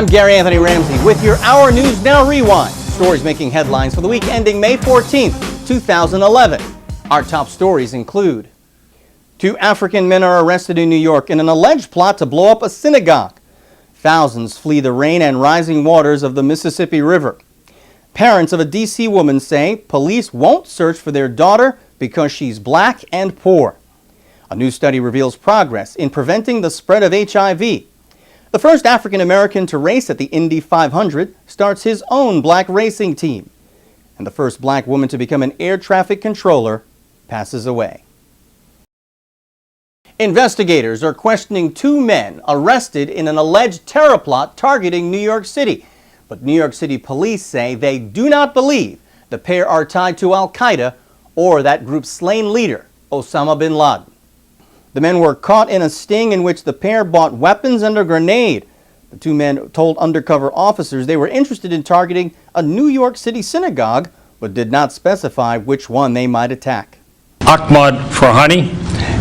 I'm Gary Anthony Ramsey with your Our News Now Rewind. Stories making headlines for the week ending May 14th, 2011. Our top stories include: 2 African men are arrested in New York in an alleged plot to blow up a synagogue. Thousands flee the rain and rising waters of the Mississippi River. Parents of a D.C. woman say police won't search for their daughter because she's black and poor. A new study reveals progress in preventing the spread of HIV. The first African American to race at the Indy 500 starts his own black racing team. And the first black woman to become an air traffic controller passes away. Investigators are questioning 2 men arrested in an alleged terror plot targeting New York City. But New York City police say they do not believe the pair are tied to Al-Qaeda or that group's slain leader, Osama bin Laden. The men were caught in a sting in which the pair bought weapons and a grenade. The 2 men told undercover officers they were interested in targeting a New York City synagogue, but did not specify which one they might attack. Ahmad Farhani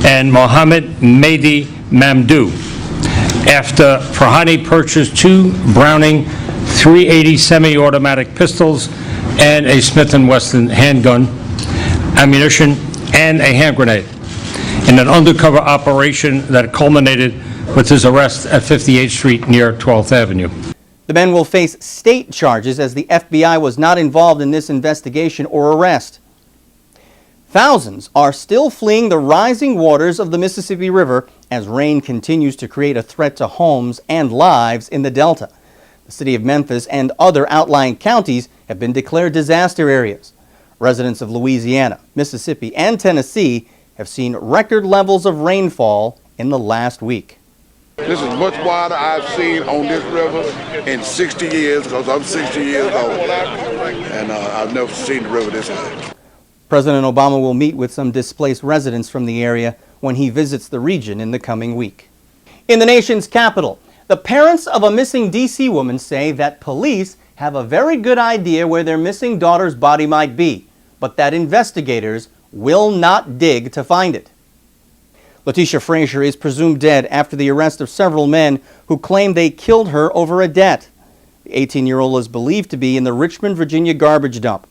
and Mohammed Mehdi Mamdouh, after Farhani purchased 2 Browning .380 semi-automatic pistols and a Smith & Wesson handgun, ammunition, and a hand grenade in an undercover operation that culminated with his arrest at 58th Street near 12th Avenue. The men will face state charges as the FBI was not involved in this investigation or arrest. Thousands are still fleeing the rising waters of the Mississippi River as rain continues to create a threat to homes and lives in the Delta. The city of Memphis and other outlying counties have been declared disaster areas. Residents of Louisiana, Mississippi, and Tennessee have seen record levels of rainfall in the last week. This is much water I've seen on this river in 60 years, because I'm 60 years old, and I've never seen the river this high. President Obama will meet with some displaced residents from the area when he visits the region in the coming week. In the nation's capital, the parents of a missing D.C. woman say that police have a very good idea where their missing daughter's body might be, but that investigators will not dig to find it. Letitia Frazier is presumed dead after the arrest of several men who claim they killed her over a debt. The 18-year-old is believed to be in the Richmond, Virginia garbage dump.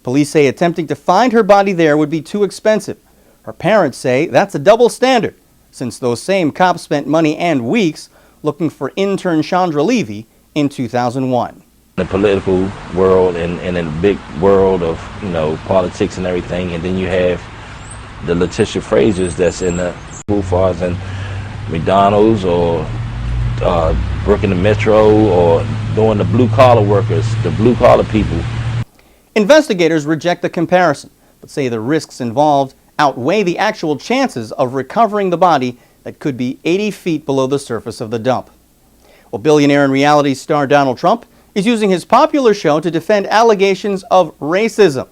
Police say attempting to find her body there would be too expensive. Her parents say that's a double standard, since those same cops spent money and weeks looking for intern Chandra Levy in 2001. The political world and in the big world of, politics and everything, and then you have the Letitia Fraziers that's in the Bufars and McDonald's or working the Metro or doing the blue-collar workers, the blue-collar people. Investigators reject the comparison, but say the risks involved outweigh the actual chances of recovering the body that could be 80 feet below the surface of the dump. Well, billionaire and reality star Donald Trump is using his popular show to defend allegations of racism.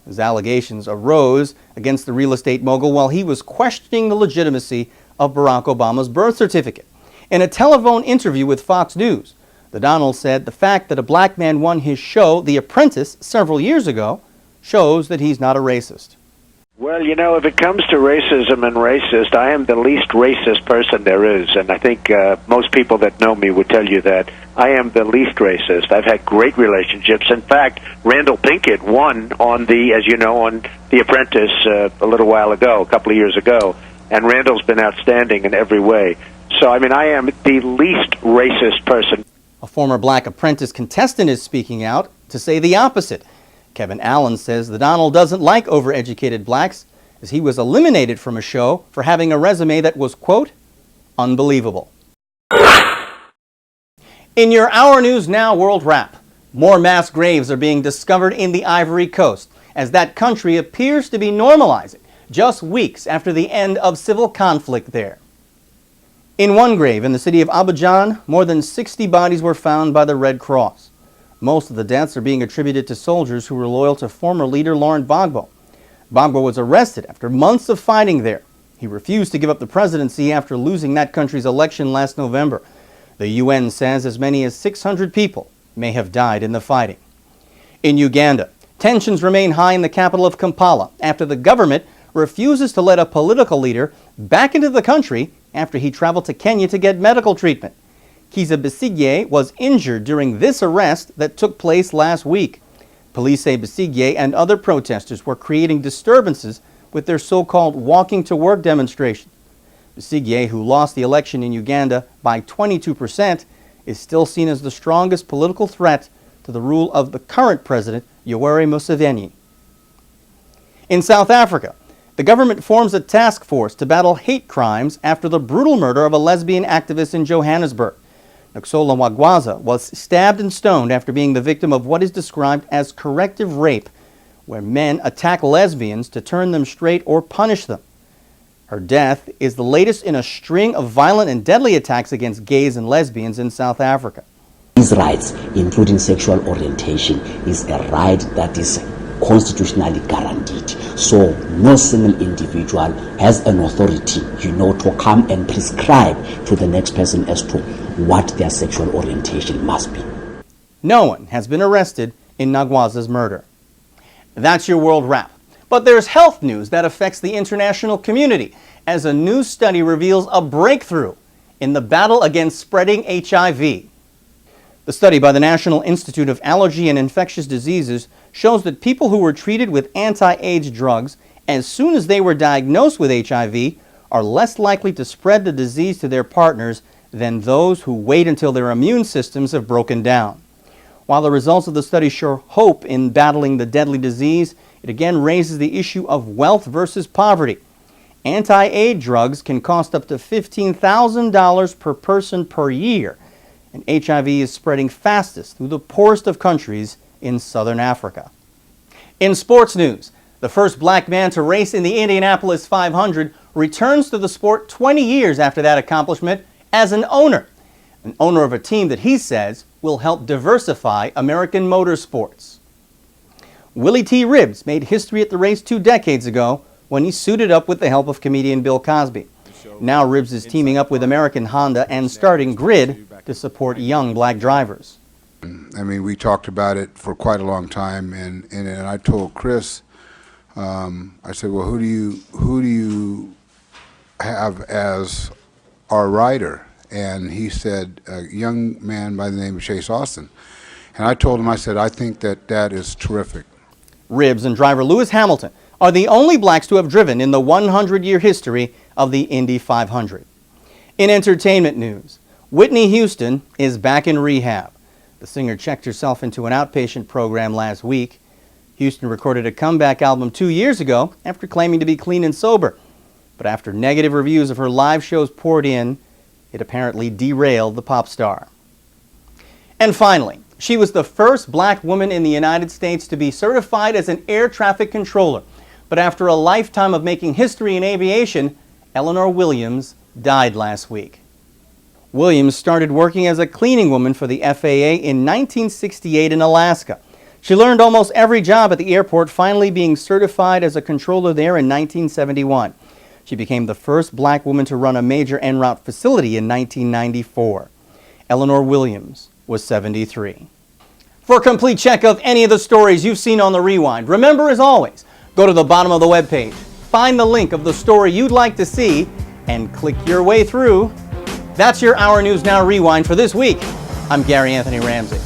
His allegations arose against the real estate mogul while he was questioning the legitimacy of Barack Obama's birth certificate. In a telephone interview with Fox News, the Donald said the fact that a black man won his show, The Apprentice, several years ago shows that he's not a racist. Well, if it comes to racism and racist, I am the least racist person there is, and I think most people that know me would tell you that I am the least racist. I've had great relationships. In fact, Randall Pinkett won on The Apprentice a little while ago, a couple of years ago, and Randall's been outstanding in every way. So, I am the least racist person. A former black apprentice contestant is speaking out to say the opposite. Kevin Allen says the Donald doesn't like overeducated blacks, as he was eliminated from a show for having a resume that was, quote, unbelievable. In your Our News Now World Wrap, more mass graves are being discovered in the Ivory Coast, as that country appears to be normalizing just weeks after the end of civil conflict there. In one grave in the city of Abidjan, more than 60 bodies were found by the Red Cross. Most of the deaths are being attributed to soldiers who were loyal to former leader Laurent Gbagbo. Gbagbo was arrested after months of fighting there. He refused to give up the presidency after losing that country's election last November. The UN says as many as 600 people may have died in the fighting. In Uganda, tensions remain high in the capital of Kampala after the government refuses to let a political leader back into the country after he traveled to Kenya to get medical treatment. Kizza Besigye was injured during this arrest that took place last week. Police say Besigye and other protesters were creating disturbances with their so-called walking to work demonstration. Besigye, who lost the election in Uganda by 22%, is still seen as the strongest political threat to the rule of the current president, Yoweri Museveni. In South Africa, the government forms a task force to battle hate crimes after the brutal murder of a lesbian activist in Johannesburg. Nokuzola Magwaza was stabbed and stoned after being the victim of what is described as corrective rape, where men attack lesbians to turn them straight or punish them. Her death is the latest in a string of violent and deadly attacks against gays and lesbians in South Africa. These rights, including sexual orientation, is a right that is constitutionally guaranteed. So no single individual has an authority, to come and prescribe to the next person as to what their sexual orientation must be. No one has been arrested in Nagwaza's murder. That's your world wrap. But there's health news that affects the international community, as a new study reveals a breakthrough in the battle against spreading HIV. The study by the National Institute of Allergy and Infectious Diseases shows that people who were treated with anti-AIDS drugs as soon as they were diagnosed with HIV are less likely to spread the disease to their partners than those who wait until their immune systems have broken down. While the results of the study show hope in battling the deadly disease, it again raises the issue of wealth versus poverty. Anti-AIDS drugs can cost up to $15,000 per person per year, and HIV is spreading fastest through the poorest of countries in southern Africa. In sports news, the first black man to race in the Indianapolis 500 returns to the sport 20 years after that accomplishment as an owner of a team that he says will help diversify American motorsports. Willie T. Ribbs made history at the race 2 decades ago when he suited up with the help of comedian Bill Cosby. Now Ribbs is teaming up with American Honda and starting Grid to support young black drivers. I mean, we talked about it for quite a long time, and I told Chris, I said, well, who do you have as our rider? And he said, a young man by the name of Chase Austin. And I told him, I said, I think that is terrific. Ribbs and driver Lewis Hamilton are the only blacks to have driven in the 100-year history of the Indy 500. In entertainment news, Whitney Houston is back in rehab. The singer checked herself into an outpatient program last week. Houston recorded a comeback album 2 years ago after claiming to be clean and sober. But after negative reviews of her live shows poured in, it apparently derailed the pop star. And finally, she was the first black woman in the United States to be certified as an air traffic controller. But after a lifetime of making history in aviation, Eleanor Williams died last week. Williams started working as a cleaning woman for the FAA in 1968 in Alaska. She learned almost every job at the airport, finally being certified as a controller there in 1971. She became the first black woman to run a major en route facility in 1994. Eleanor Williams was 73. For a complete check of any of the stories you've seen on The Rewind, remember, as always, go to the bottom of the webpage, find the link of the story you'd like to see, and click your way through. That's your Our News Now Rewind for this week. I'm Gary Anthony Ramsey.